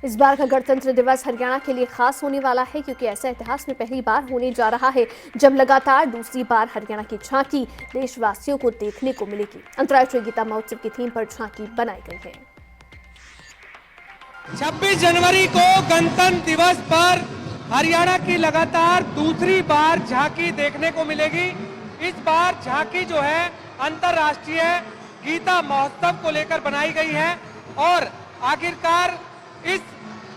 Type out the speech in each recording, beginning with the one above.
इस बार का गणतंत्र दिवस हरियाणा के लिए खास होने वाला है क्योंकि ऐसा इतिहास में पहली बार होने जा रहा है जब लगातार दूसरी बार हरियाणा की झांकी देशवासियों को देखने को मिलेगी। अंतर्राष्ट्रीय गीता महोत्सव की थीम पर झांकी बनाई गई है। 26 जनवरी को गणतंत्र दिवस पर हरियाणा की लगातार दूसरी बार झांकी देखने को मिलेगी। इस बार झांकी जो है अंतर्राष्ट्रीय गीता महोत्सव को लेकर बनाई गई है और आखिरकार इस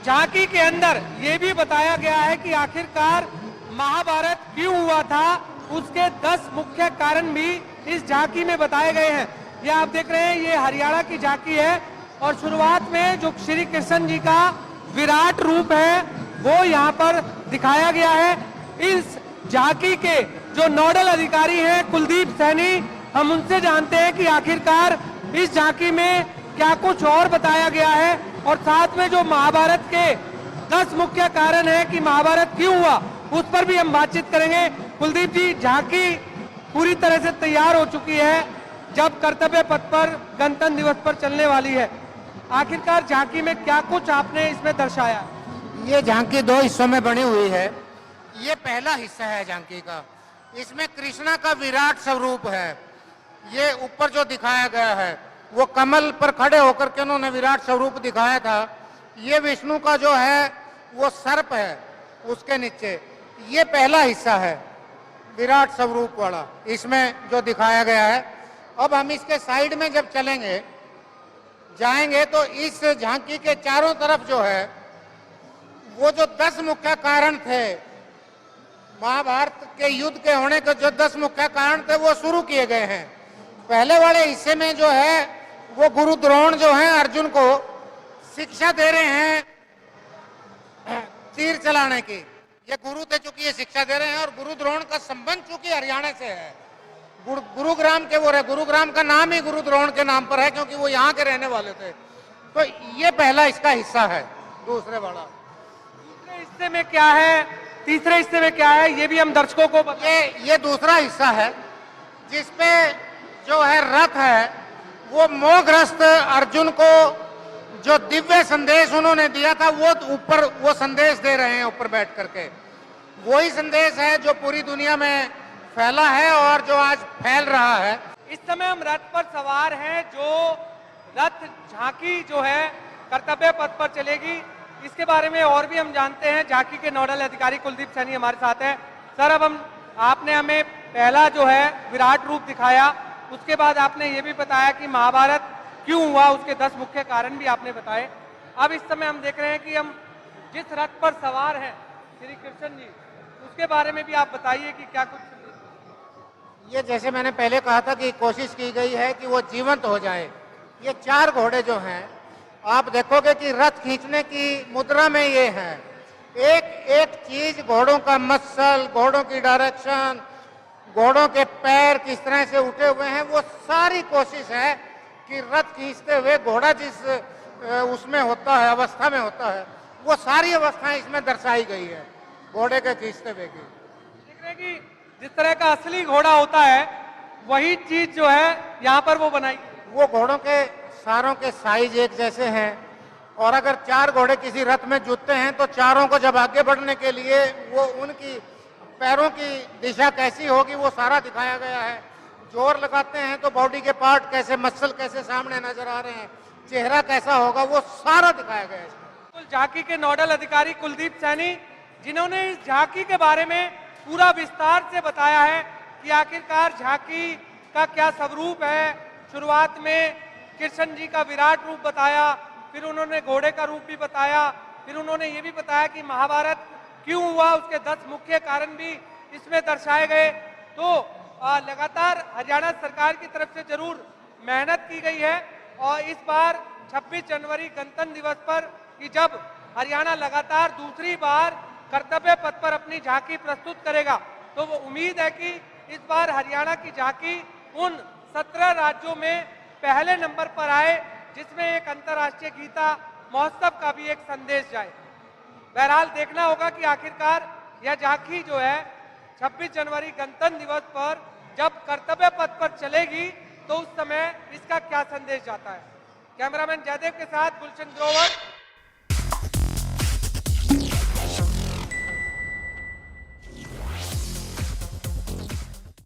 झांकी के अंदर ये भी बताया गया है कि आखिरकार महाभारत क्यों हुआ था, उसके 10 मुख्य कारण भी इस झांकी में बताए गए हैं। ये आप देख रहे हैं, ये हरियाणा की झांकी है और शुरुआत में जो श्री कृष्ण जी का विराट रूप है वो यहाँ पर दिखाया गया है। इस झांकी के जो नोडल अधिकारी हैं कुलदीप सैनी, हम उनसे जानते हैं कि आखिरकार इस झांकी में क्या कुछ और बताया गया है और साथ में जो महाभारत के 10 मुख्य कारण है कि महाभारत क्यों हुआ उस पर भी हम बातचीत करेंगे। कुलदीप जी, झांकी पूरी तरह से तैयार हो चुकी है, जब कर्तव्य पथ पर गणतंत्र दिवस पर चलने वाली है। आखिरकार झांकी में क्या कुछ आपने इसमें दर्शाया? ये झांकी 2 हिस्सों में बनी हुई है। ये पहला हिस्सा है झांकी का, इसमें कृष्णा का विराट स्वरूप है। ये ऊपर जो दिखाया गया है वो कमल पर खड़े होकर के उन्होंने विराट स्वरूप दिखाया था। ये विष्णु का जो है वो सर्प है, उसके नीचे ये पहला हिस्सा है विराट स्वरूप वाला, इसमें जो दिखाया गया है। अब हम इसके साइड में जब चलेंगे जाएंगे तो इस झांकी के चारों तरफ जो है वो जो 10 मुख्य कारण थे, महाभारत के युद्ध के होने के जो 10 मुख्य कारण थे वो शुरू किए गए हैं। पहले वाले हिस्से में जो है वो गुरु द्रोण जो है अर्जुन को शिक्षा दे रहे हैं तीर चलाने की। ये गुरु थे चूंकि ये शिक्षा दे रहे हैं और गुरु द्रोण का संबंध चूंकि हरियाणा से है, गुरुग्राम के वो रहे, गुरुग्राम का नाम ही गुरु द्रोण के नाम पर है क्योंकि वो यहाँ के रहने वाले थे। तो ये पहला इसका हिस्सा है। दूसरे हिस्से में क्या है, तीसरे हिस्से में क्या है, ये भी हम दर्शकों को ये दूसरा हिस्सा है जिसपे जो है रथ है, वो मोहग्रस्त अर्जुन को जो दिव्य संदेश उन्होंने दिया था वो ऊपर वो संदेश दे रहे हैं ऊपर बैठ करके। वही संदेश है जो पूरी दुनिया में फैला है और जो आज फैल रहा है। इस समय हम रथ पर सवार हैं, जो रथ झांकी जो है कर्तव्य पथ पर चलेगी, इसके बारे में और भी हम जानते हैं। झांकी के नोडल अधिकारी कुलदीप सैनी हमारे साथ हैं। सर, अब आपने हमें पहला जो है विराट रूप दिखाया, उसके बाद आपने ये भी बताया कि महाभारत क्यों हुआ, उसके 10 मुख्य कारण भी आपने बताए। अब इस समय हम देख रहे हैं कि हम जिस रथ पर सवार हैं श्री कृष्ण जी, उसके बारे में भी आप बताइए कि क्या कुछ। ये जैसे मैंने पहले कहा था कि कोशिश की गई है कि वो जीवंत हो जाए। ये 4 घोड़े जो हैं आप देखोगे कि रथ खींचने की मुद्रा में ये है। एक एक चीज, घोड़ों का मसल, घोड़ों की डायरेक्शन, घोड़ों के पैर किस तरह से उठे हुए हैं, वो सारी कोशिश है कि रथ खींचते हुए घोड़ा जिस उसमें होता है, अवस्था में होता है, वो सारी अवस्थाएं इसमें दर्शाई गई है घोड़े के खींचते हुए की। देख रहे हैं कि जिस तरह का असली घोड़ा होता है वही चीज जो है यहाँ पर वो बनाई। वो घोड़ों के सारों के साइज एक जैसे हैं और अगर 4 घोड़े किसी रथ में जुटते हैं तो चारों को जब आगे बढ़ने के लिए वो उनकी पैरों की दिशा कैसी होगी वो सारा दिखाया गया है। जोर लगाते हैं तो बॉडी के पार्ट कैसे, मसल कैसे सामने नजर आ रहे हैं, चेहरा कैसा होगा, वो सारा दिखाया गया है। झांकी के नोडल अधिकारी कुलदीप सैनी, जिन्होंने इस झांकी के बारे में पूरा विस्तार से बताया है कि आखिरकार झांकी का क्या स्वरूप है। शुरुआत में कृष्ण जी का विराट रूप बताया, फिर उन्होंने घोड़े का रूप भी बताया, फिर उन्होंने ये भी बताया कि महाभारत क्यों हुआ, उसके 10 मुख्य कारण भी इसमें दर्शाए गए। तो लगातार हरियाणा सरकार की तरफ से जरूर मेहनत की गई है और इस बार 26 जनवरी गणतंत्र दिवस पर कि जब हरियाणा लगातार दूसरी बार कर्तव्य पथ पर अपनी झांकी प्रस्तुत करेगा, तो वो उम्मीद है कि इस बार हरियाणा की झांकी उन 17 राज्यों में पहले नंबर पर आए जिसमें एक अंतर्राष्ट्रीय गीता महोत्सव का भी एक संदेश जाए। बहरहाल देखना होगा कि आखिरकार यह झांकी जो है 26 जनवरी गणतंत्र दिवस पर जब कर्तव्य पथ पर चलेगी तो उस समय इसका क्या संदेश जाता है। कैमरामैन जयदेव के साथ गुलशन ग्रोवर,